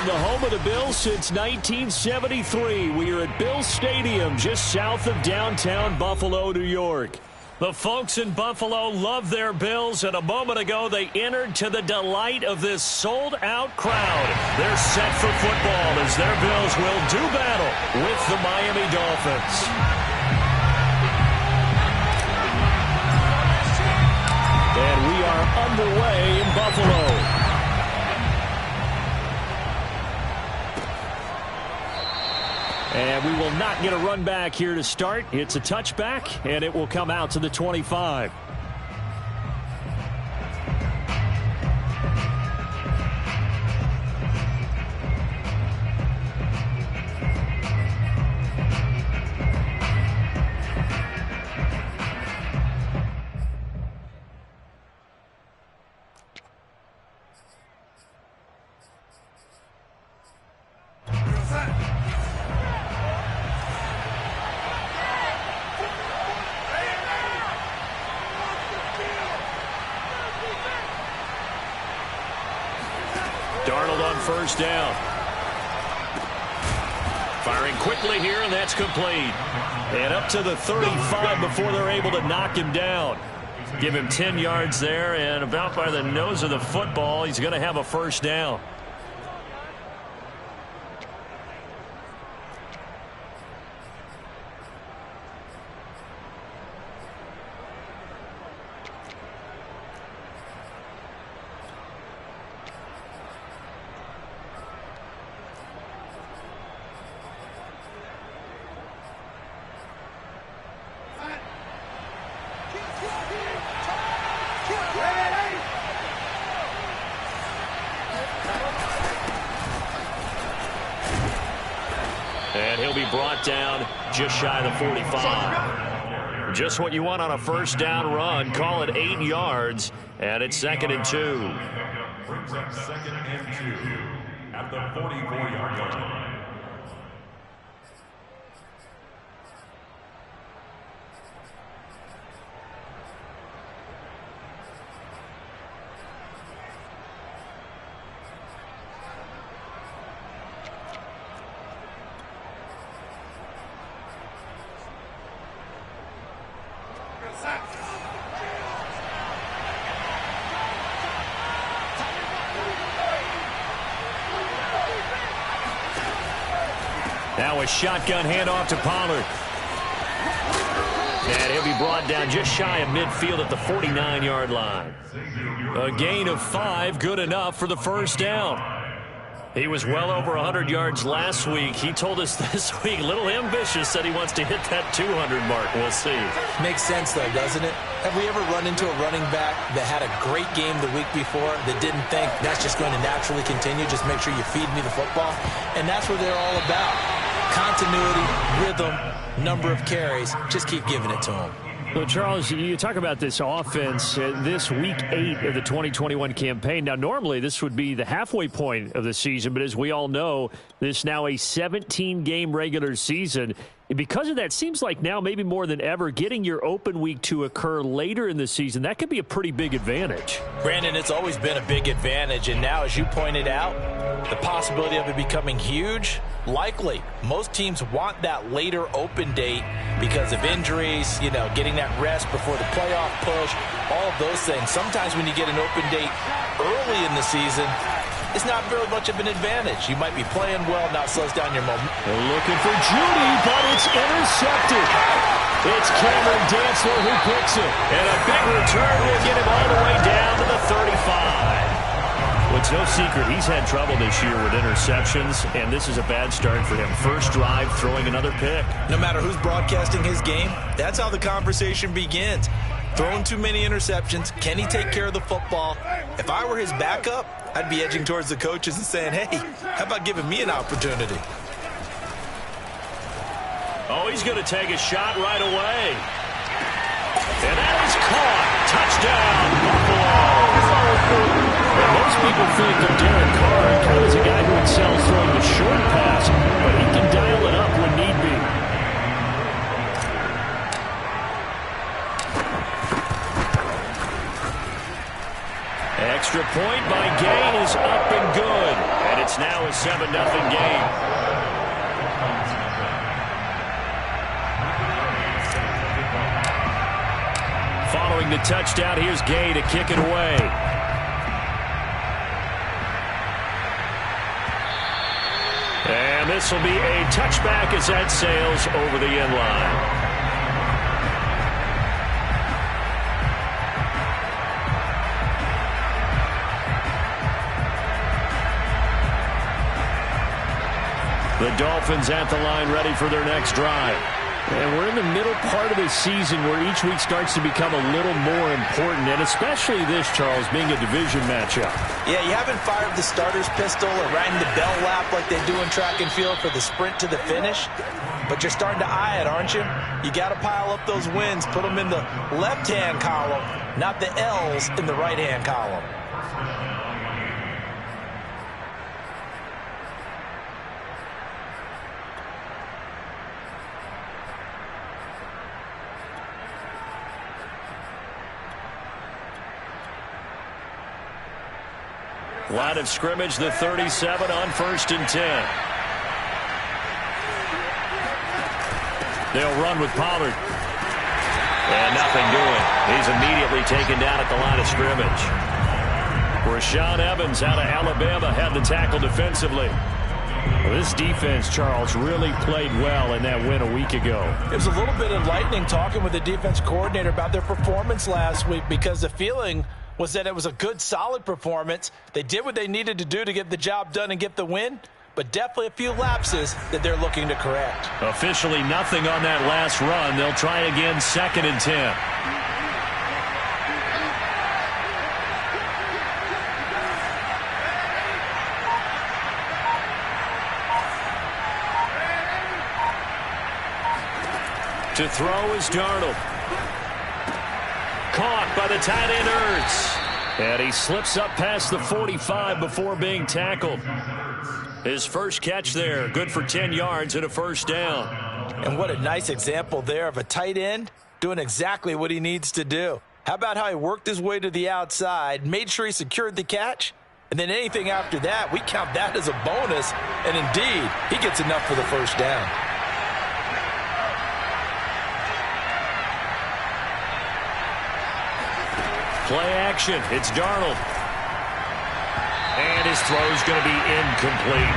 From the home of the Bills since 1973, we are at Bills Stadium just south of downtown Buffalo, New York. The folks in Buffalo love their Bills, and a moment ago they entered to the delight of this sold-out crowd. They're set for football as their Bills will do battle with the Miami Dolphins. And we are underway in Buffalo. And we will not get a run back here to start. It's a touchback, and it will come out to the 25. Darnold on first down. Firing quickly here, and that's complete. And up to the 35 before they're able to knock him down. Give him 10 yards there, and about by the nose of the football, he's going to have a first down. And he'll be brought down just shy of the 45. Just what you want on a first down run. Call it 8 yards, and it's 2nd and 2. Brings up 2nd and 2 at the 44-yard line. Now a shotgun handoff to Pollard. And he'll be brought down just shy of midfield at the 49-yard line. A gain of 5, good enough for the first down. He was well over 100 yards last week. He told us this week, a little ambitious, said he wants to hit that 200 mark. We'll see. Makes sense, though, doesn't it? Have we ever run into a running back that had a great game the week before that didn't think that's just going to naturally continue? Just make sure you feed me the football. And that's what they're all about. Continuity, rhythm, number of carries. Just keep giving it to them. Well, Charles, you talk about this offense, this week 8 of the 2021 campaign. Now, normally this would be the halfway point of the season, but as we all know, this now a 17-game regular season. And because of that, seems like now maybe more than ever, getting your open week to occur later in the season, that could be a pretty big advantage. Brandon, it's always been a big advantage, and now, as you pointed out, the possibility of it becoming huge, likely. Most teams want that later open date because of injuries, getting that rest before the playoff push, all of those things. Sometimes when you get an open date early in the season, it's not very much of an advantage. You might be playing well, now it slows down your momentum. They're looking for Judy, but it's intercepted. It's Cameron Dantzler who picks it. And a big return will get him all the way down to the 35. Well, it's no secret he's had trouble this year with interceptions, and this is a bad start for him. First drive, throwing another pick. No matter who's broadcasting his game, that's how the conversation begins. Throwing too many interceptions. Can he take care of the football? If I were his backup, I'd be edging towards the coaches and saying, hey, how about giving me an opportunity? Oh, he's going to take a shot right away. And that is caught. Touchdown, Buffalo. Now, most people think of Derek Carr kind of as a guy who excels throwing the short pass, but he can dial it up when need be. Extra point by Gain is up and good. And it's now a 7-0 game. Following the touchdown, here's Gay to kick it away. And this will be a touchback as that sails over the end line. The Dolphins at the line ready for their next drive. And we're in the middle part of the season where each week starts to become a little more important, and especially this, Charles, being a division matchup. Yeah, you haven't fired the starter's pistol or rang the bell lap like they do in track and field for the sprint to the finish, but you're starting to eye it, aren't you? You got to pile up those wins, put them in the left-hand column, not the L's in the right-hand column. Line of scrimmage, the 37 on 1st and 10. They'll run with Pollard. And nothing doing. He's immediately taken down at the line of scrimmage. Rashaan Evans out of Alabama had the tackle defensively. Well, this defense, Charles, really played well in that win a week ago. It was a little bit enlightening talking with the defense coordinator about their performance last week, because the feeling was that it was a good, solid performance. They did what they needed to do to get the job done and get the win, but definitely a few lapses that they're looking to correct. Officially nothing on that last run. They'll try again, 2nd and 10. To throw is Darnold. Caught by the tight end Ertz. And he slips up past the 45 before being tackled. His first catch there, good for 10 yards and a first down. And what a nice example there of a tight end doing exactly what he needs to do. How about how he worked his way to the outside, made sure he secured the catch, and then anything after that, we count that as a bonus. And indeed, he gets enough for the first down. Play action. It's Darnold. And his throw's going to be incomplete.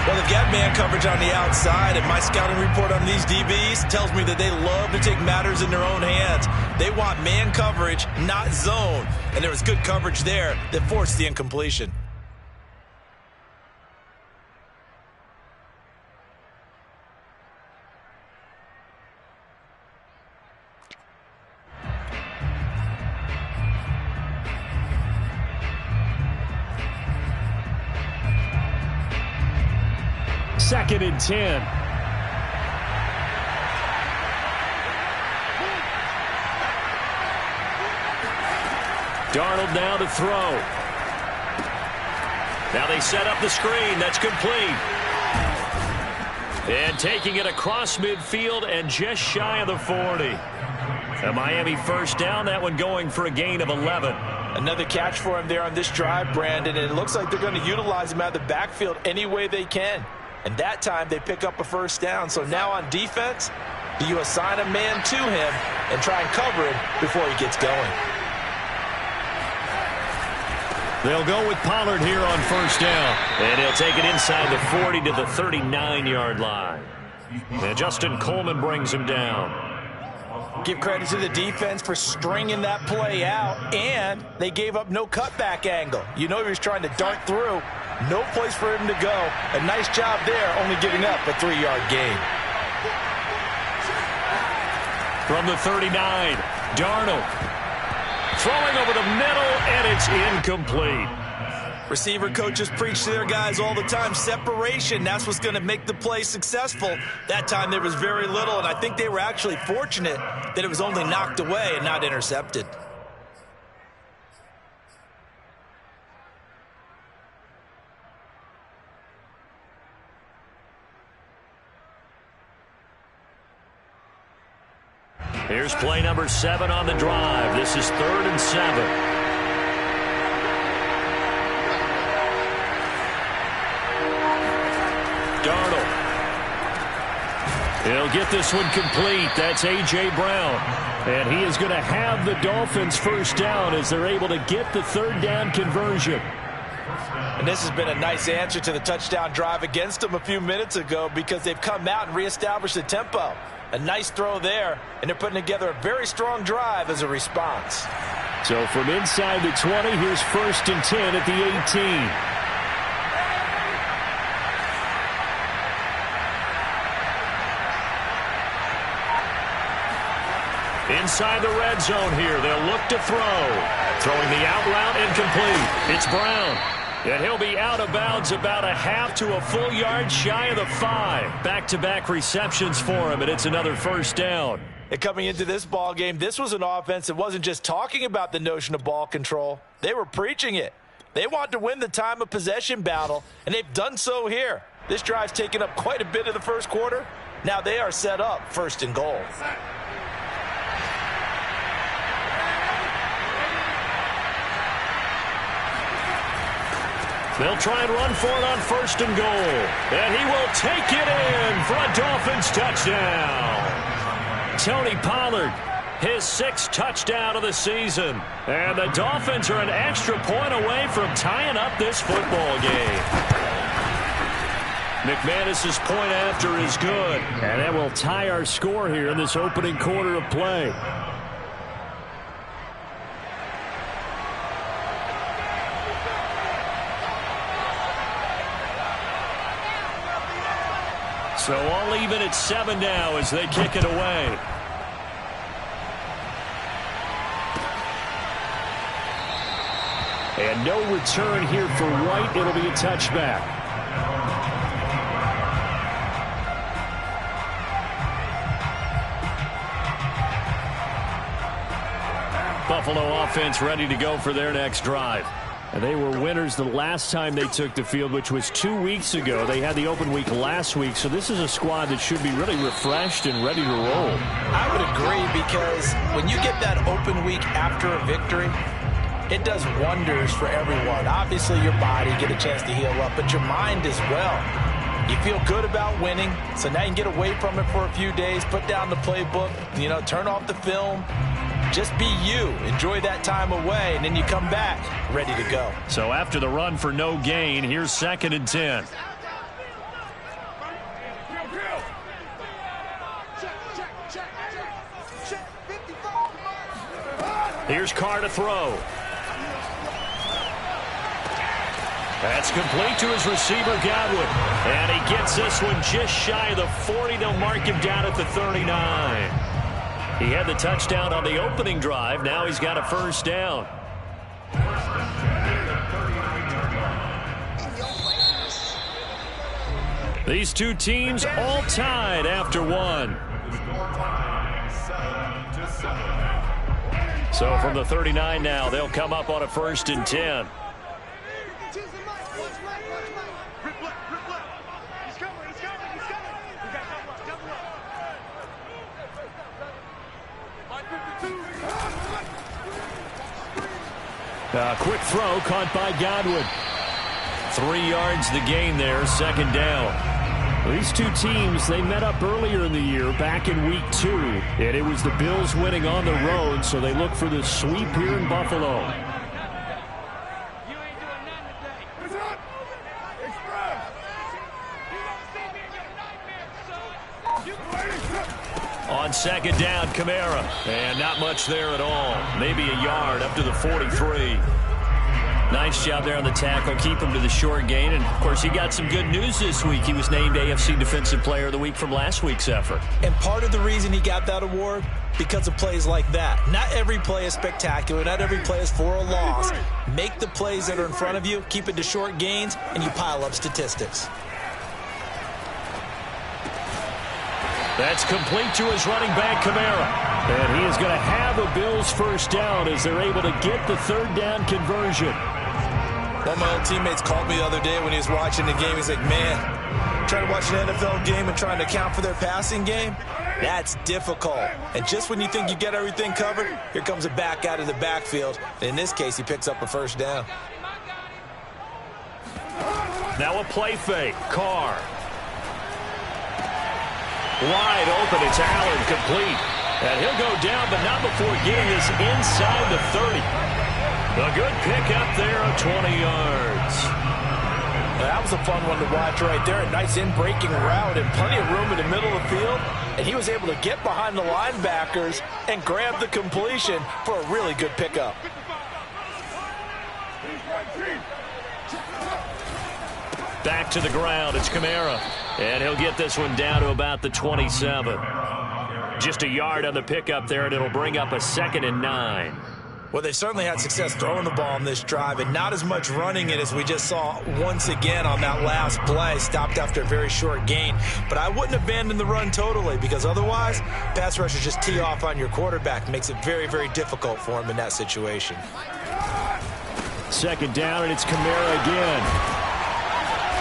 Well, they've got man coverage on the outside, and my scouting report on these DBs tells me that they love to take matters in their own hands. They want man coverage, not zone. And there was good coverage there that forced the incompletion. Second and 10. Darnold now to throw. Now they set up the screen. That's complete. And taking it across midfield and just shy of the 40. A Miami first down. That one going for a gain of 11. Another catch for him there on this drive, Brandon, and it looks like they're going to utilize him out of the backfield any way they can. And that time they pick up a first down. So now on defense, do you assign a man to him and try and cover him before he gets going? They'll go with Pollard here on first down. And he'll take it inside the 40 to the 39-yard line. And Justin Coleman brings him down. Give credit to the defense for stringing that play out, and they gave up no cutback angle. You know he was trying to dart through. No place for him to go. A nice job there, only giving up a 3-yard gain. From the 39, Darnold. Throwing over the middle, and it's incomplete. Receiver coaches preach to their guys all the time. Separation, that's what's going to make the play successful. That time there was very little, and I think they were actually fortunate that it was only knocked away and not intercepted. Here's play number 7 on the drive. This is 3rd and 7. Darnold. He'll get this one complete. That's A.J. Brown. And he is going to have the Dolphins first down as they're able to get the 3rd down conversion. And this has been a nice answer to the touchdown drive against them a few minutes ago, because they've come out and reestablished the tempo. A nice throw there, and they're putting together a very strong drive as a response. So from inside the 20, here's 1st and 10 at the 18. Inside the red zone here, they'll look to throw. Throwing the out route incomplete. It's Brown. And he'll be out of bounds about a half to a full yard shy of the 5. Back-to-back receptions for him, and it's another first down. And coming into this ball game, this was an offense that wasn't just talking about the notion of ball control. They were preaching it. They want to win the time of possession battle, and they've done so here. This drive's taken up quite a bit of the first quarter. Now they are set up 1st and goal. They'll try and run for it on 1st and goal. And he will take it in for a Dolphins touchdown. Tony Pollard, his 6th touchdown of the season. And the Dolphins are an extra point away from tying up this football game. McManus's point after is good. And that will tie our score here in this opening quarter of play. So all even at 7 now as they kick it away. And no return here for White. It'll be a touchback. Buffalo offense ready to go for their next drive. And they were winners the last time they took the field, which was 2 weeks ago. They had the open week last week, so this is a squad that should be really refreshed and ready to roll. I would agree, because when you get that open week after a victory, it does wonders for everyone. Obviously, your body get a chance to heal up, but your mind as well. You feel good about winning, so now you can get away from it for a few days, put down the playbook, turn off the film. Just be you. Enjoy that time away, and then you come back ready to go. So after the run for no gain, here's 2nd and 10. Here's Carr to throw. That's complete to his receiver, Godwin. And he gets this one just shy of the 40. They'll mark him down at the 39. He had the touchdown on the opening drive. Now he's got a 1st down. These two teams all tied after 1. So from the 39 now, they'll come up on a 1st and 10. Quick throw caught by Godwin. 3 yards the gain there, 2nd down. These two teams, they met up earlier in the year back in week 2, and it was the Bills winning on the road, so they look for the sweep here in Buffalo. On 2nd down, Kamara. And not much there at all. Maybe a yard up to the 43. Nice job there on the tackle. Keep him to the short gain. And, of course, he got some good news this week. He was named AFC Defensive Player of the Week from last week's effort. And part of the reason he got that award, because of plays like that. Not every play is spectacular. Not every play is for a loss. Make the plays that are in front of you, keep it to short gains, and you pile up statistics. That's complete to his running back, Kamara. And he is going to have a Bills 1st down as they're able to get the 3rd down conversion. One of my old teammates called me the other day when he was watching the game. He's like, man, trying to watch an NFL game and trying to account for their passing game, that's difficult. And just when you think you get everything covered, here comes a back out of the backfield. In this case, he picks up a 1st down. Now a play fake. Carr. Wide open. It's Allen, complete. And he'll go down, but not before getting this inside the 30. A good pickup there of 20 yards. That was a fun one to watch right there. A nice in-breaking route and plenty of room in the middle of the field. And he was able to get behind the linebackers and grab the completion for a really good pickup. Back to the ground. It's Kamara. And he'll get this one down to about the 27. Just a yard on the pickup there, and it'll bring up a 2nd and 9. Well, they've certainly had success throwing the ball on this drive, and not as much running it as we just saw once again on that last play. Stopped after a very short gain. But I wouldn't abandon the run totally, because otherwise, pass rushers just tee off on your quarterback. Makes it very, very difficult for him in that situation. 2nd down, and it's Kamara again.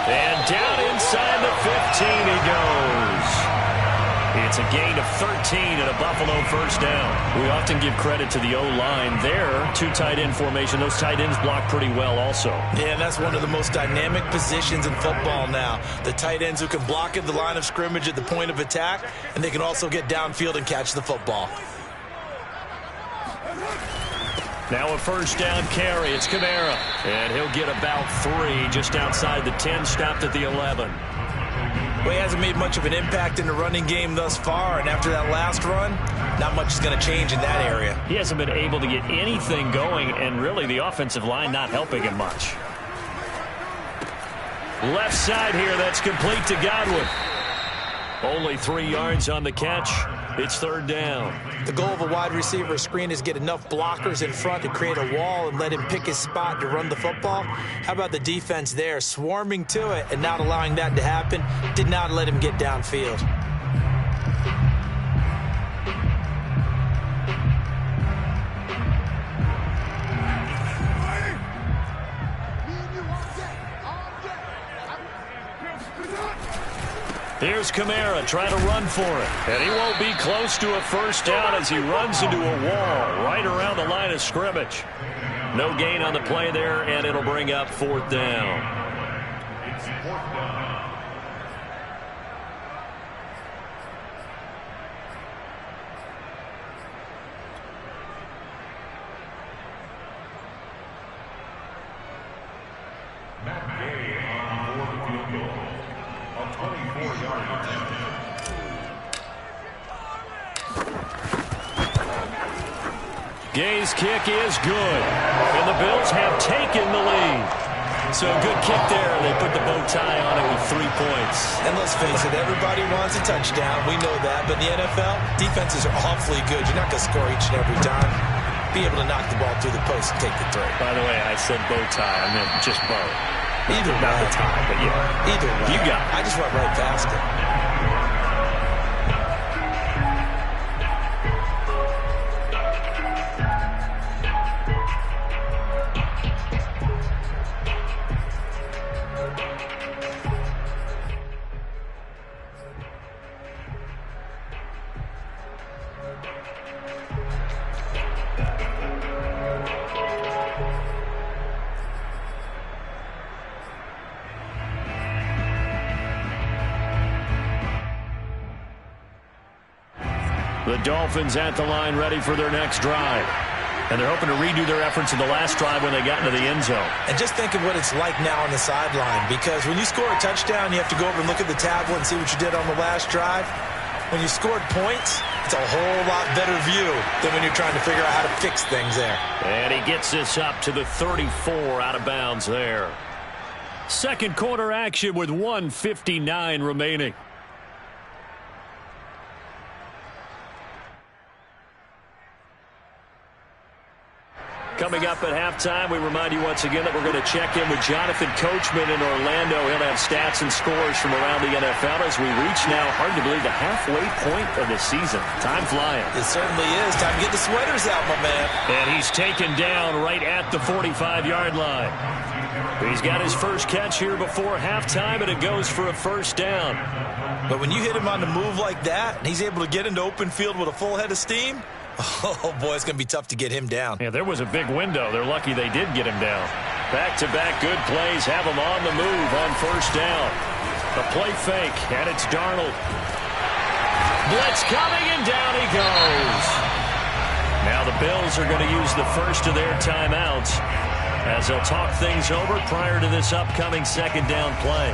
And down inside the 15 he goes. It's a gain of 13 and a Buffalo first down. We often give credit to the O-line there. Two tight end formation. Those tight ends block pretty well also. Yeah, and that's one of the most dynamic positions in football now. The tight ends who can block at the line of scrimmage at the point of attack, and they can also get downfield and catch the football. Now a first down carry. It's Kamara. And he'll get about 3 just outside the 10, stopped at the 11. Well, he hasn't made much of an impact in the running game thus far, and after that last run, not much is going to change in that area. He hasn't been able to get anything going, and really the offensive line not helping him much. Left side here, that's complete to Godwin. Only 3 yards on the catch. It's third down. The goal of a wide receiver screen is get enough blockers in front to create a wall and let him pick his spot to run the football. How about the defense there, swarming to it and not allowing that to happen? Did not let him get downfield. Here's Kamara trying to run for it. And he won't be close to a first down as he runs into a wall right around the line of scrimmage. No gain on the play there, and it'll bring up fourth down. It's fourth down. Gay's kick is good, and the Bills have taken the lead. So a good kick there. They put the bow tie on it with 3 points. And let's face it, everybody wants a touchdown. We know that. But in the NFL, defenses are awfully good. You're not going to score each and every time. Be able to knock the ball through the post and take the throw. By the way, I said bow tie. I meant just bow. Either way. Not the tie, but yeah. Either way. You got it. I just went right past it. The Dolphins at the line ready for their next drive. And they're hoping to redo their efforts in the last drive when they got into the end zone. And just think of what it's like now on the sideline, because when you score a touchdown, you have to go over and look at the tablet and see what you did on the last drive. When you scored points, it's a whole lot better view than when you're trying to figure out how to fix things there. And he gets this up to the 34 out of bounds there. Second quarter action with 1:59 remaining. Coming up at halftime, we remind you once again that we're going to check in with Jonathan Coachman in Orlando. He'll have stats and scores from around the NFL as we reach now, hard to believe, the halfway point of the season. Time flying. It certainly is. Time to get the sweaters out, my man. And he's taken down right at the 45-yard line. He's got his first catch here before halftime, and it goes for a first down. But when you hit him on the move like that, and he's able to get into open field with a full head of steam, oh, boy, it's going to be tough to get him down. Yeah, there was a big window. They're lucky they did get him down. Back-to-back good plays have him on the move on first down. A play fake, and it's Darnold. Blitz coming, and down he goes. Now the Bills are going to use the first of their timeouts as they'll talk things over prior to this upcoming second down play.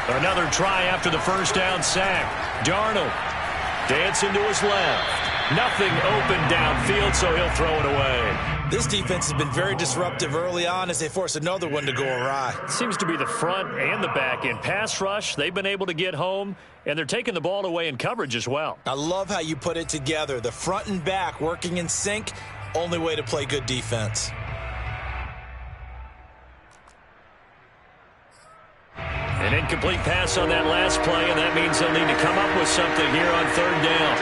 Another try after the first down sack. Darnold dancing to his left. Nothing open downfield, so he'll throw it away. This defense has been very disruptive early on as they force another one to go awry. Seems to be the front and the back end. Pass rush, they've been able to get home, and they're taking the ball away in coverage as well. I love how you put it together. The front and back working in sync, only way to play good defense. An incomplete pass on that last play, and that means they'll need to come up with something here on third down.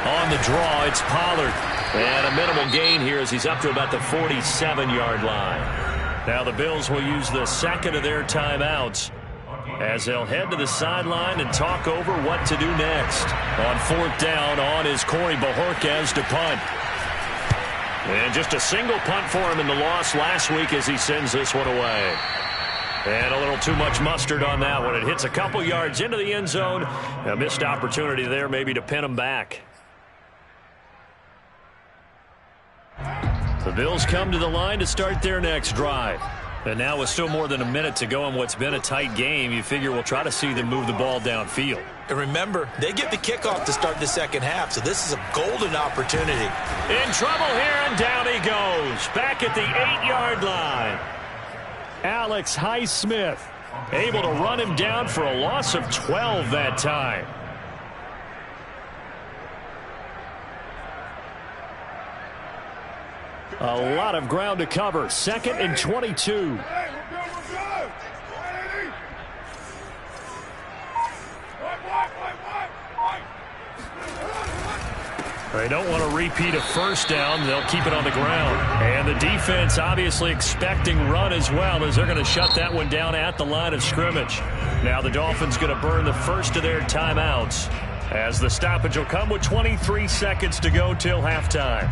On the draw, it's Pollard. And a minimal gain here as he's up to about the 47-yard line. Now the Bills will use the second of their timeouts as they'll head to the sideline and talk over what to do next. On fourth down, on is Corey Bojorquez to punt. And just a single punt for him in the loss last week as he sends this one away. And a little too much mustard on that one. It hits a couple yards into the end zone. A missed opportunity there maybe to pin him back. The Bills come to the line to start their next drive. And now with still more than a minute to go in what's been a tight game, you figure we'll try to see them move the ball downfield. And remember, they get the kickoff to start the second half, so this is a golden opportunity. In trouble here, and down he goes. Back at the 8-yard line. Alex Highsmith able to run him down for a loss of 12 that time. A lot of ground to cover. 2nd and 22. They don't want to repeat a first down. They'll keep it on the ground. And the defense obviously expecting run as well as they're going to shut that one down at the line of scrimmage. Now the Dolphins going to burn the first of their timeouts as the stoppage will come with 23 seconds to go till halftime.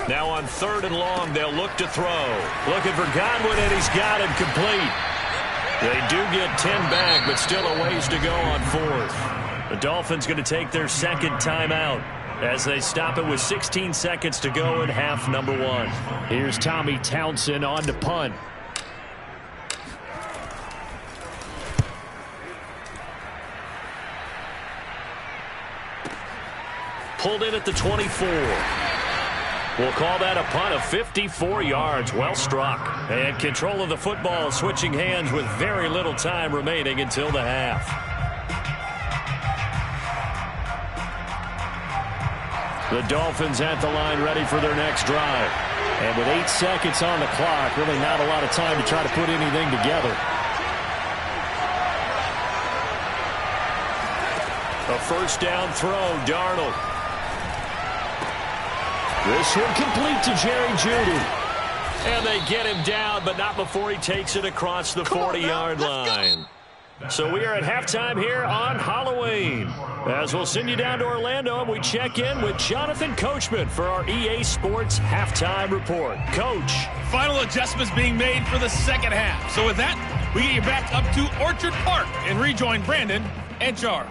Now on 3rd and long, they'll look to throw. Looking for Godwin, and he's got him complete. They do get 10 back, but still a ways to go on 4th. The Dolphins going to take their second timeout as they stop it with 16 seconds to go in half number 1. Here's Tommy Townsend on to punt. Pulled in at the 24. We'll call that a punt of 54 yards. Well struck. And control of the football switching hands with very little time remaining until the half. The Dolphins at the line ready for their next drive. And with 8 seconds on the clock, really not a lot of time to try to put anything together. A first down throw, Darnold. This one complete to Jerry Jeudy. And they get him down, but not before he takes it across the 40-yard line. So we are at halftime here on Halloween. As we'll send you down to Orlando, and we check in with Jonathan Coachman for our EA Sports Halftime Report. Coach. Final adjustments being made for the second half. So with that, we get you back up to Orchard Park and rejoin Brandon and Charles.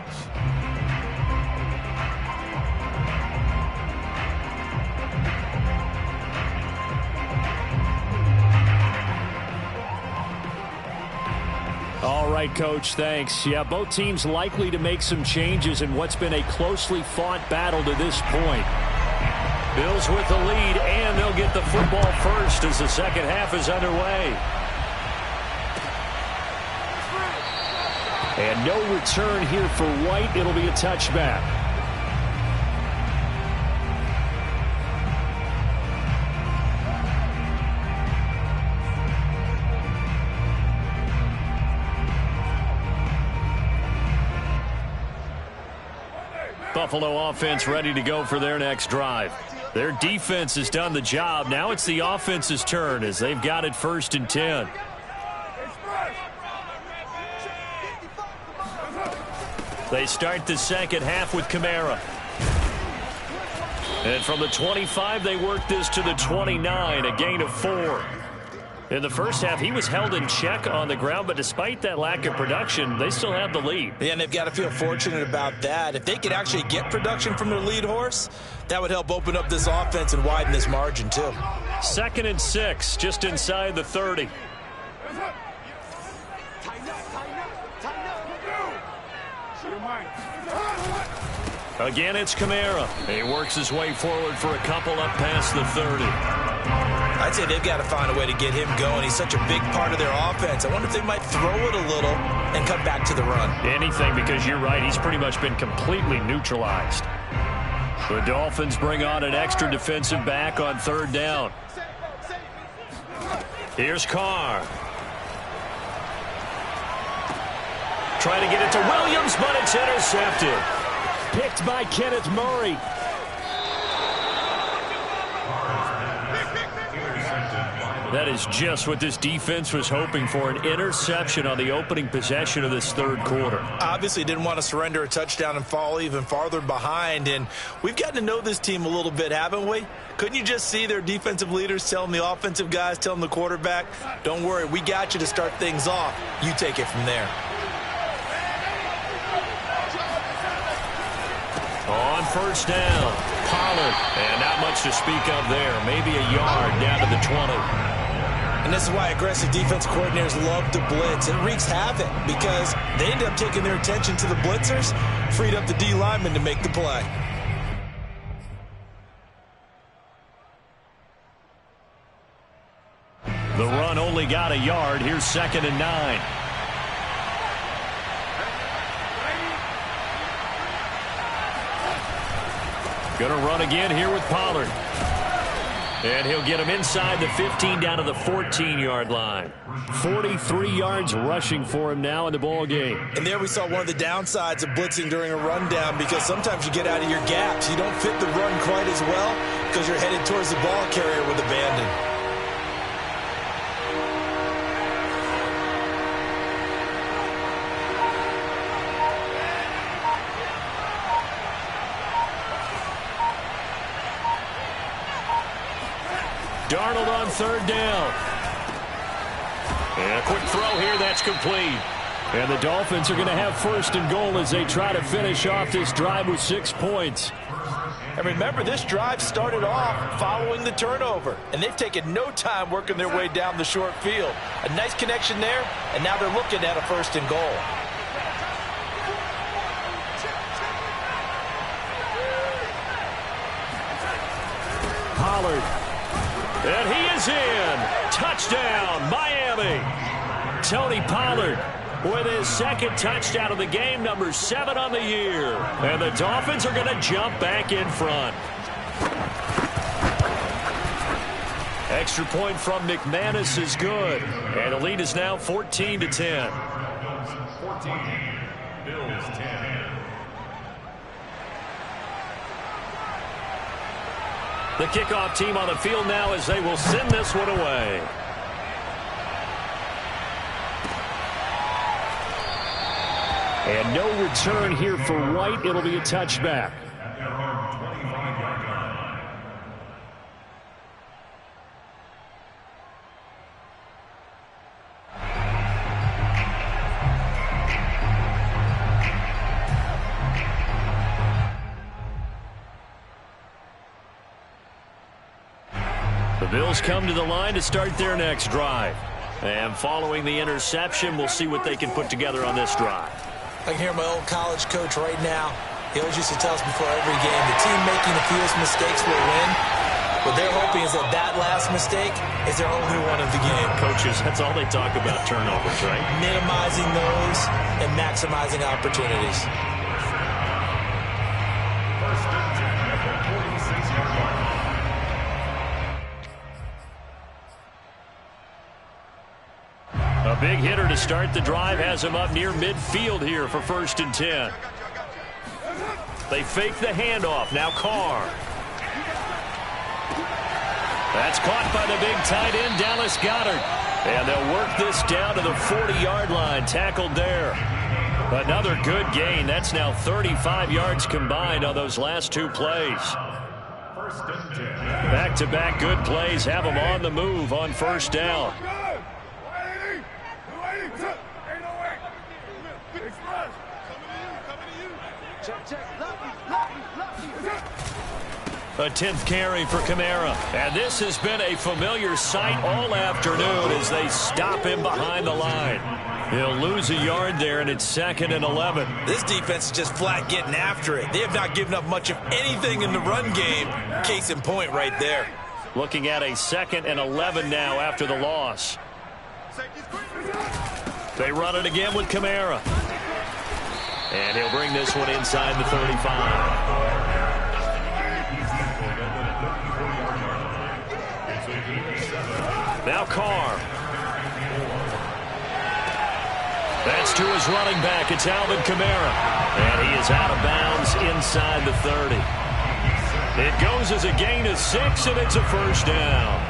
All right, Coach, thanks. Yeah, both teams likely to make some changes in what's been a closely fought battle to this point. Bills with the lead, and they'll get the football first as the second half is underway. And no return here for White. It'll be a touchback. Buffalo offense ready to go for their next drive. Their defense has done the job. Now it's the offense's turn as they've got it 1st and 10. They start the second half with Kamara. And from the 25, they work this to the 29, a gain of 4. In the first half, he was held in check on the ground, but despite that lack of production, they still have the lead. Yeah, and they've got to feel fortunate about that. If they could actually get production from their lead horse, that would help open up this offense and widen this margin, too. 2nd and 6, just inside the 30. Again, it's Kamara. He works his way forward for a couple up past the 30. I I'd say they've got to find a way to get him going. He's such a big part of their offense. I wonder if they might throw it a little and come back to the run. Anything, because you're right. He's pretty much been completely neutralized. The Dolphins bring on an extra defensive back on third down. Here's Carr. Trying to get it to Williams, but it's intercepted. Picked by Kenneth Murray. That is just what this defense was hoping for, an interception on the opening possession of this third quarter. Obviously didn't want to surrender a touchdown and fall even farther behind, and we've gotten to know this team a little bit, haven't we? Couldn't you just see their defensive leaders telling the offensive guys, telling the quarterback, don't worry, we got you to start things off. You take it from there. On first down, Pollard, and not much to speak of there. Maybe a yard down to the 20. And this is why aggressive defense coordinators love to blitz. It wreaks havoc because they end up taking their attention to the blitzers, freed up the D lineman to make the play. The run only got a yard. Here's 2nd and 9. Going to run again here with Pollard. And he'll get him inside the 15 down to the 14-yard line. 43 yards rushing for him now in the ball game. And there we saw one of the downsides of blitzing during a rundown, because sometimes you get out of your gaps. You don't fit the run quite as well because you're headed towards the ball carrier with abandon. Darnold on third down. And a quick throw here, that's complete. And the Dolphins are going to have 1st and goal as they try to finish off this drive with 6 points. And remember, this drive started off following the turnover, and they've taken no time working their way down the short field. A nice connection there, and now they're looking at a 1st and goal. Pollard. And he is in. Touchdown, Miami. Tony Pollard with his 2nd touchdown of the game, number 7 on the year. And the Dolphins are going to jump back in front. Extra point from McManus is good. And the lead is now 14-10. Bills 14, Bills 10. The kickoff team on the field now as they will send this one away. And no return here for White. It'll be a touchback. The Bills come to the line to start their next drive. And following the interception, we'll see what they can put together on this drive. I can hear my old college coach right now. He always used to tell us before every game, the team making the fewest mistakes will win. What they're hoping is that that last mistake is their only one of the game. Coaches, that's all they talk about, turnovers, right? Minimizing those and maximizing opportunities. A big hitter to start the drive has him up near midfield here for 1st and 10. They fake the handoff. Now Carr. That's caught by the big tight end, Dallas Goedert. And they'll work this down to the 40-yard line. Tackled there. Another good gain. That's now 35 yards combined on those last 2 plays. Back-to-back good plays have them on the move on 1st down. A 10th carry for Kamara. And this has been a familiar sight all afternoon as they stop him behind the line. He'll lose a yard there, and it's 2nd and 11. This defense is just flat getting after it. They have not given up much of anything in the run game. Case in point right there. Looking at a 2nd and 11 now after the loss. They run it again with Kamara. And he'll bring this one inside the 35. Now Carr. That's to his running back. It's Alvin Kamara. And he is out of bounds inside the 30. It goes as a gain of 6, and it's a first down.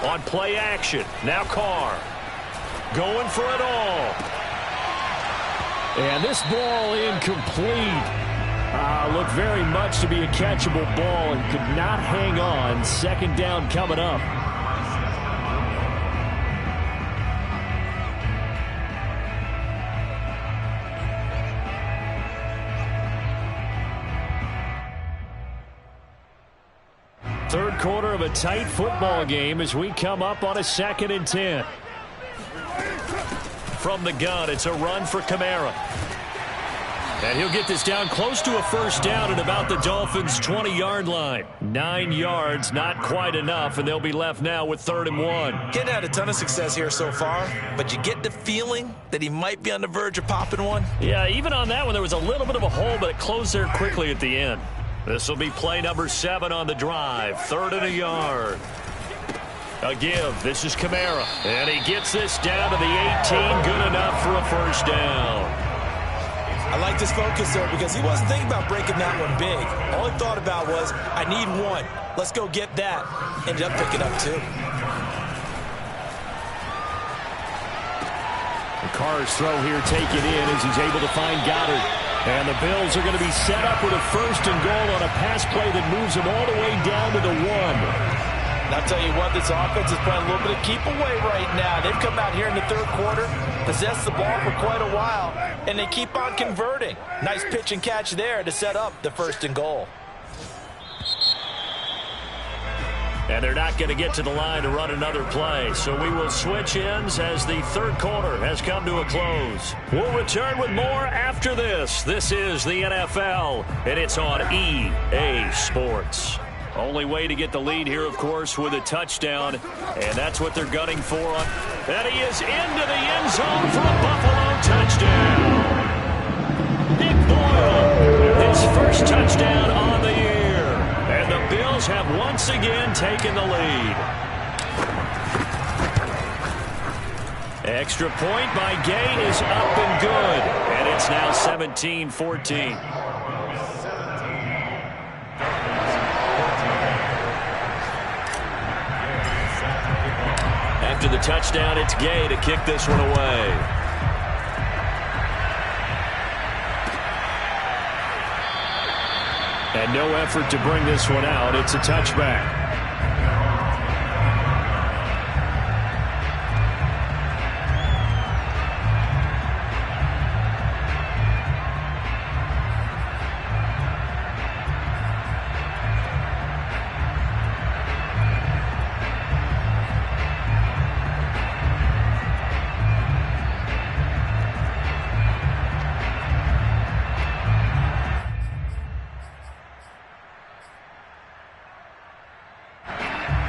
On play action. Now Carr. Going for it all. And this ball incomplete. Looked very much to be a catchable ball and could not hang on. 2nd down coming up. Third quarter of a tight football game as we come up on a 2nd and 10. From the gun, it's a run for Kamara. And he'll get this down close to a first down at about the Dolphins' 20-yard line. 9 yards, not quite enough, and they'll be left now with 3rd and 1. Getting had a ton of success here so far, but you get the feeling that he might be on the verge of popping one. Yeah, even on that one, there was a little bit of a hole, but it closed there quickly at the end. This will be play number 7 on the drive. 3rd and a yard. A give. This is Kamara. And he gets this down to the 18. Good enough for a first down. I like this focus there because he wasn't thinking about breaking that one big. All he thought about was, I need one. Let's go get that. Ended up picking up 2. Carr's throw here taken in as he's able to find Goddard. And the Bills are going to be set up with a 1st and goal on a pass play that moves them all the way down to the 1. And I'll tell you what, this offense is playing a little bit of keep away right now. They've come out here in the 3rd quarter, possessed the ball for quite a while, and they keep on converting. Nice pitch and catch there to set up the 1st and goal. And they're not going to get to the line to run another play. So we will switch ends as the 3rd quarter has come to a close. We'll return with more after this. This is the NFL, and it's on EA Sports. Only way to get the lead here, of course, with a touchdown. And that's what they're gunning for. And he is into the end zone for a Buffalo touchdown. Nick Boyle, his first touchdown on the year. And the Bills have once again taken the lead. Extra point by Gay is up and good. And it's now 17-14. After the touchdown, it's Gay to kick this one away. And no effort to bring this one out. It's a touchback.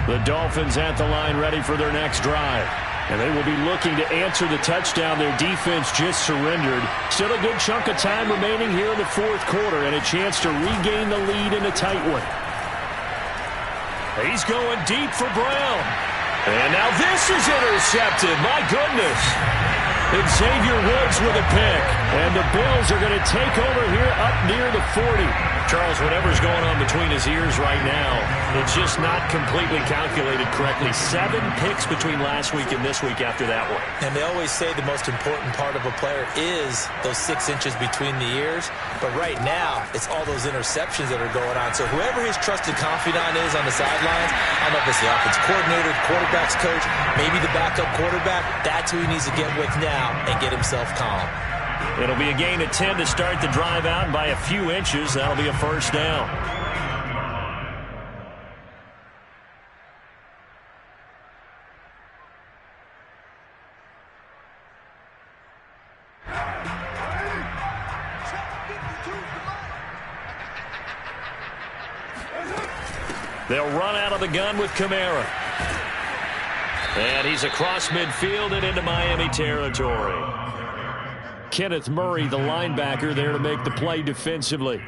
The Dolphins at the line ready for their next drive. And they will be looking to answer the touchdown their defense just surrendered. Still a good chunk of time remaining here in the 4th quarter and a chance to regain the lead in a tight one. He's going deep for Brown. And now this is intercepted. My goodness. Xavier Woods with a pick. And the Bills are going to take over here up near the 40. Charles, whatever's going on between his ears right now, it's just not completely calculated correctly. 7 picks between last week and this week after that one. And they always say the most important part of a player is those 6 inches between the ears. But right now, it's all those interceptions that are going on. So whoever his trusted confidant is on the sidelines, I don't know if it's the offense coordinator, the quarterback's coach, maybe the backup quarterback, that's who he needs to get with now and get himself calm. It'll be a gain of 10 to start the drive out by a few inches. That'll be a first down. They'll run out of the gun with Kamara. And he's across midfield and into Miami territory. Kenneth Murray, the linebacker, there to make the play defensively.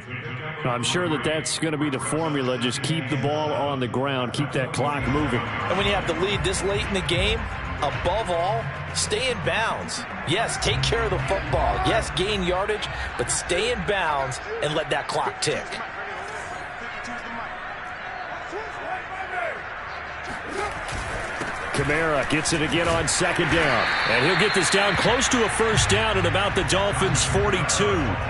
I'm sure that's going to be the formula. Just keep the ball on the ground. Keep that clock moving. And when you have the lead this late in the game, above all, stay in bounds. Yes, take care of the football. Yes, gain yardage, but stay in bounds and let that clock tick. Kamara gets it again on second down. And he'll get this down close to a first down at about the Dolphins' 42.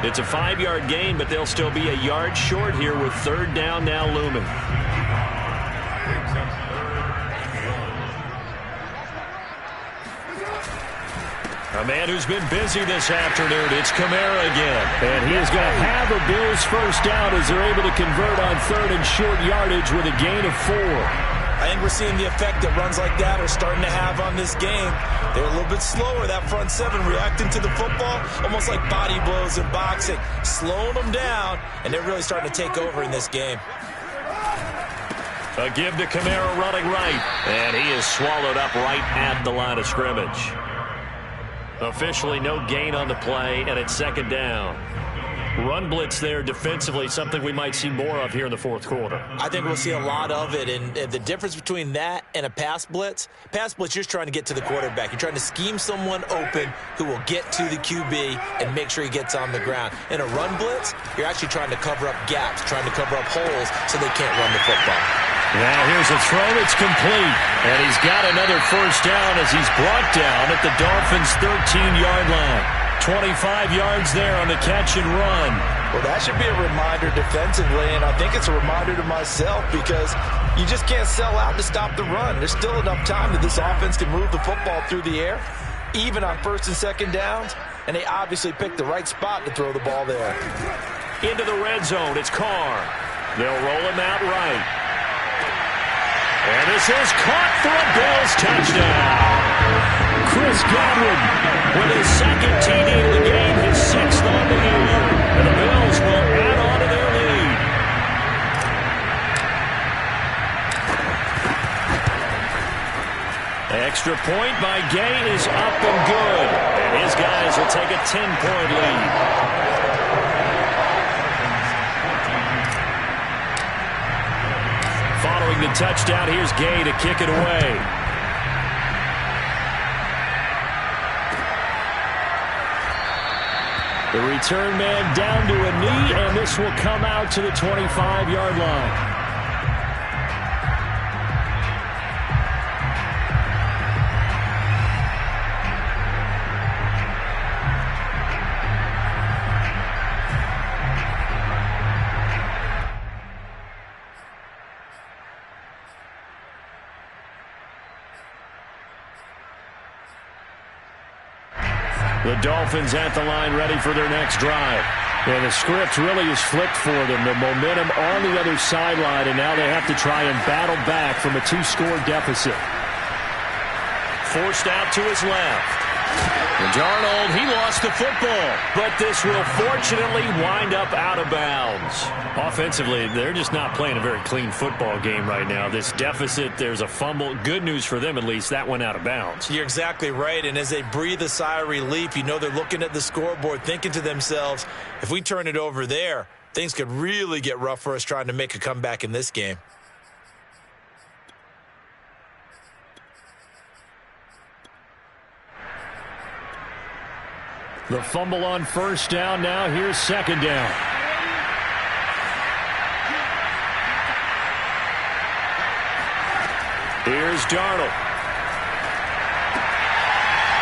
It's a 5-yard gain, but they'll still be a yard short here with third down now looming. A man who's been busy this afternoon, it's Kamara again. And he is going to have a Bills first down as they're able to convert on third and short yardage with a gain of 4. I think we're seeing the effect that runs like that are starting to have on this game. They're a little bit slower, that front seven, reacting to the football, almost like body blows in boxing, slowing them down, and they're really starting to take over in this game. A give to Kamara running right, and he is swallowed up right at the line of scrimmage. Officially no gain on the play, and it's second down. Run blitz there defensively, something we might see more of here in the fourth quarter. I think we'll see a lot of it, and the difference between that and a pass blitz, you're just trying to get to the quarterback. You're trying to scheme someone open who will get to the QB and make sure he gets on the ground. In a run blitz, you're actually trying to cover up gaps, trying to cover up holes so they can't run the football. Now here's a throw that's complete, and he's got another first down as he's brought down at the Dolphins' 13-yard line. 25 yards there on the catch and run. Well, that should be a reminder defensively, and I think it's a reminder to myself because you just can't sell out to stop the run. There's still enough time that this offense can move the football through the air, even on first and second downs, and they obviously picked the right spot to throw the ball there. Into the red zone, it's Carr. They'll roll him out right. And this is caught for a Bills touchdown. Chris Godwin with his second TD of the game, his sixth on the year. And the Bills will add on to their lead. Extra point by Gay is up and good. And his guys will take a 10-point lead. Following the touchdown, here's Gay to kick it away. The return man down to a knee, and this will come out to the 25-yard line. The Dolphins at the line ready for their next drive. And the script really is flipped for them. The momentum on the other sideline, and now they have to try and battle back from a 2-score deficit. Forced out to his left. And Darnold, he lost the football, but this will fortunately wind up out of bounds. Offensively, they're just not playing a very clean football game right now. This deficit, there's a fumble. Good news for them, at least. That went out of bounds. You're exactly right, and as they breathe a sigh of relief, you know they're looking at the scoreboard, thinking to themselves, if we turn it over there, things could really get rough for us trying to make a comeback in this game. The fumble on first down now. Here's second down. Here's Darnold.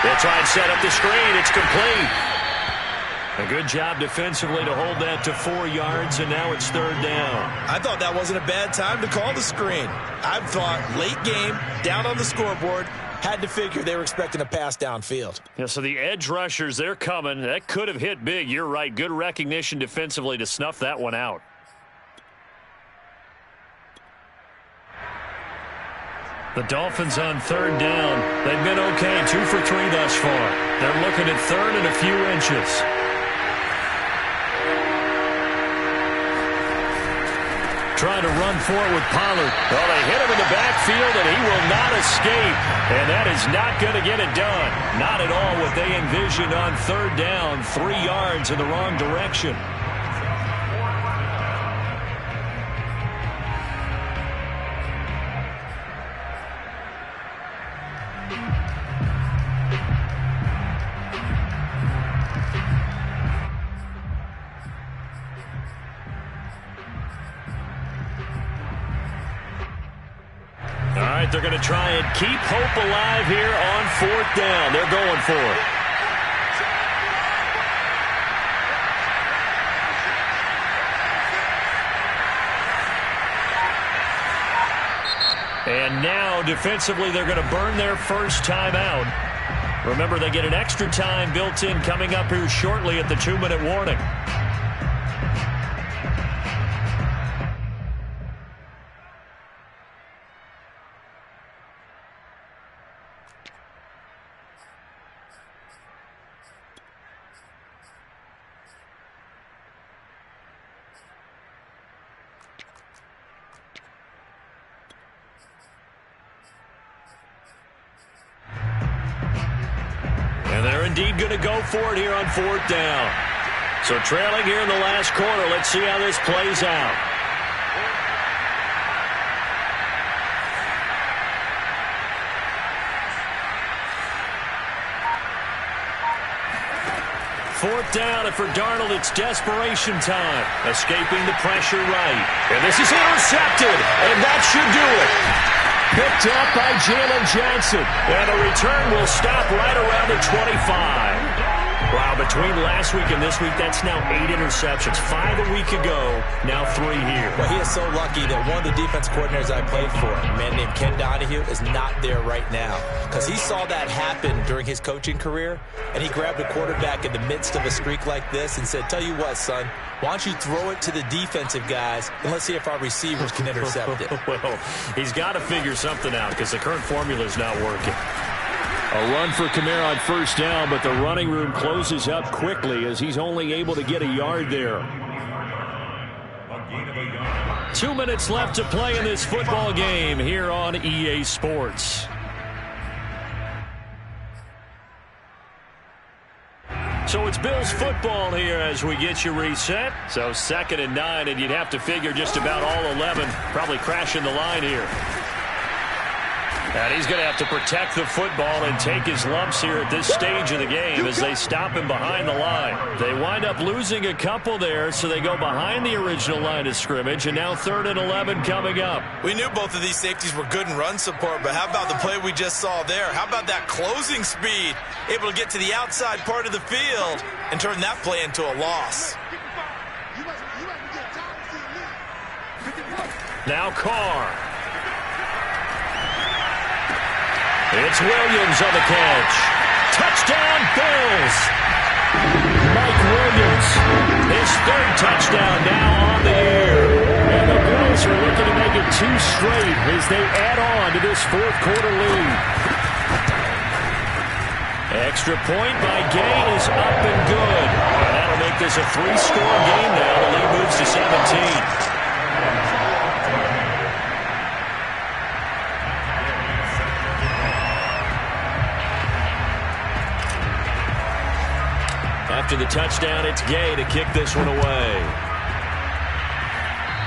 They'll try and set up the screen. It's complete. A good job defensively to hold that to 4 yards, and now it's third down. I thought that wasn't a bad time to call the screen. I thought late game, down on the scoreboard, had to figure they were expecting a pass downfield. Yeah, so the edge rushers, they're coming. That could have hit big. You're right. Good recognition defensively to snuff that one out. The Dolphins on third down. They've been okay. 2 for 3 thus far. They're looking at third and a few inches. trying to run for it with Pollard. Well, they hit him in the backfield, and he will not escape. And that is not going to get it done. Not at all what they envisioned on third down. 3 yards in the wrong direction. All right, they're going to try and keep hope alive here on fourth down. They're going for it. And now, defensively, they're going to burn their first timeout. Remember, they get an extra time built in coming up here shortly at the 2-minute warning. And they're indeed going to go for it here on fourth down. So trailing here in the last quarter. Let's see how this plays out. Fourth down, and for Darnold, it's desperation time. Escaping the pressure right. And this is intercepted, and that should do it. Picked up by Jalen Johnson. And the return will stop right around the 25. Wow, between last week and this week, that's now 8 interceptions. 5 a week ago, now 3 here. Well, he is so lucky that one of the defense coordinators I played for, a man named Ken Donahue, is not there right now. Because he saw that happen during his coaching career, and he grabbed a quarterback in the midst of a streak like this and said, tell you what, son, why don't you throw it to the defensive guys, and let's see if our receivers can intercept it. Well, he's got to figure something out because the current formula is not working. A run for Kamara on first down, but the running room closes up quickly as he's only able to get a yard there. 2 minutes left to play in this football game here on EA Sports. So it's Bills football here as we get you reset. So 2nd and 9, and you'd have to figure just about all 11 probably crashing the line here. And he's going to have to protect the football and take his lumps here at this stage of the game as they stop him behind the line. They wind up losing a couple there, so they go behind the original line of scrimmage, and now 3rd and 11 coming up. We knew both of these safeties were good in run support, but how about the play we just saw there? How about that closing speed? Able to get to the outside part of the field and turn that play into a loss. Now Carr. It's Williams on the catch. Touchdown, Bills. Mike Williams, his 3rd touchdown now on the air. And the Bills are looking to make it 2 straight as they add on to this 4th quarter lead. Extra point by Gay is up and good. And that'll make this a 3-score game now. The lead moves to 17. After the touchdown, it's Gay to kick this one away.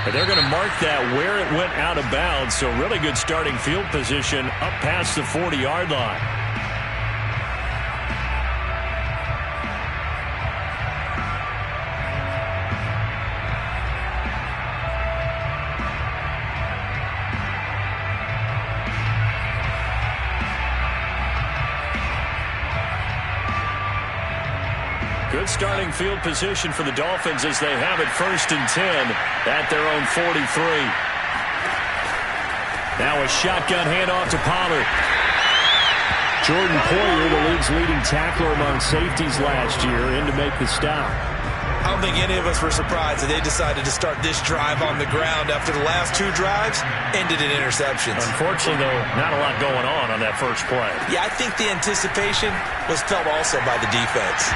But they're going to mark that where it went out of bounds, so really good starting field position up past the 40-yard line. Good starting field position for the Dolphins as they have it 1st and 10 at their own 43. Now a shotgun handoff to Pollard. Jordan Poyer, the league's leading tackler among safeties last year, in to make the stop. I don't think any of us were surprised that they decided to start this drive on the ground after the last 2 drives ended in interceptions. Unfortunately, though, not a lot going on that first play. Yeah, I think the anticipation was felt also by the defense.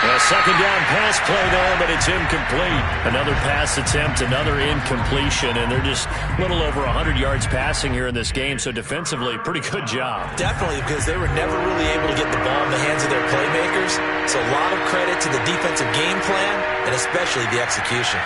A second down pass play there, but it's incomplete. Another pass attempt, another incompletion, and they're just a little over 100 yards passing here in this game, so defensively, pretty good job. Definitely, because they were never really able to get the ball in the hands of their playmakers, so a lot of credit to the defensive game plan, and especially the execution.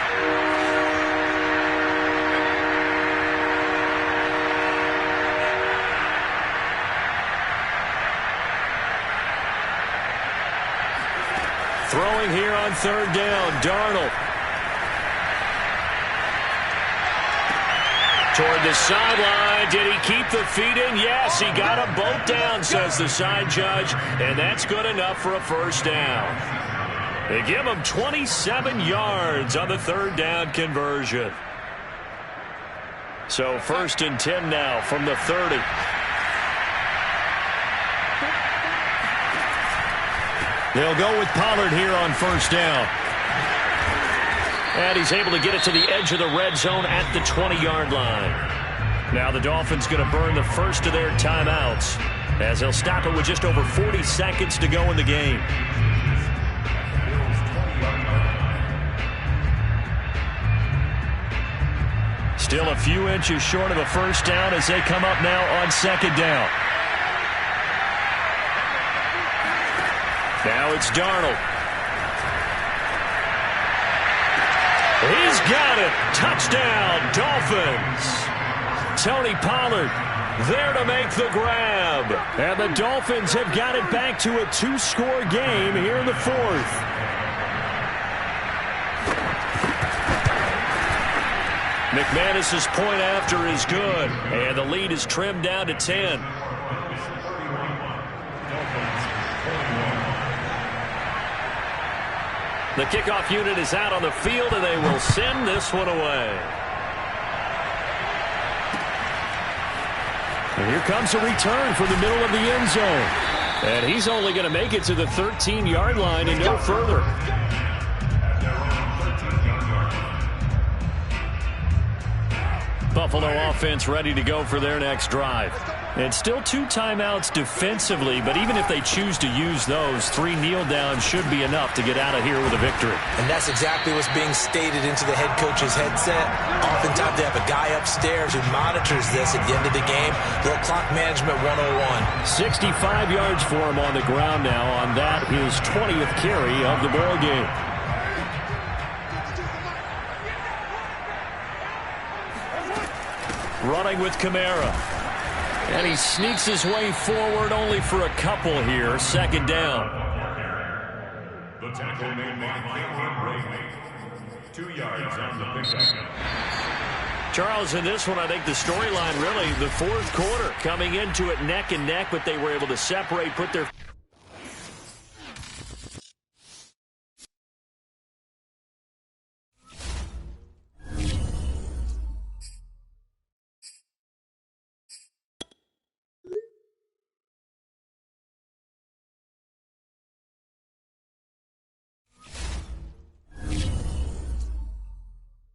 Throwing here on third down, Darnold. Toward the sideline. Did he keep the feet in? Yes, he got them both down, says the side judge, and that's good enough for a first down. They give him 27 yards on the third down conversion. So 1st and 10 now from the 30. They'll go with Pollard here on first down. And he's able to get it to the edge of the red zone at the 20-yard line. Now the Dolphins going to burn the first of their timeouts as they'll stop it with just over 40 seconds to go in the game. Still a few inches short of a first down as they come up now on second down. Now it's Darnold. He's got it. Touchdown, Dolphins. Tony Pollard there to make the grab. And the Dolphins have got it back to a 2-score game here in the 4th. McManus's point after is good. And the lead is trimmed down to 10. The kickoff unit is out on the field, and they will send this one away. And here comes a return from the middle of the end zone. And he's only going to make it to the 13-yard line and no further. Buffalo offense ready to go for their next drive. And still 2 timeouts defensively, but even if they choose to use those, 3 kneel downs should be enough to get out of here with a victory. And that's exactly what's being stated into the head coach's headset. Oftentimes they have a guy upstairs who monitors this at the end of the game. Little clock management 101. 65 yards for him on the ground now on that, his 20th carry of the ball game. Running with Kamara. And he sneaks his way forward only for a couple here. Second down. The tackle made by Cameron Ray. 2 yards on the pickup. Charles, in this one, I think the storyline really, the 4th quarter, coming into it neck and neck, but they were able to separate, put their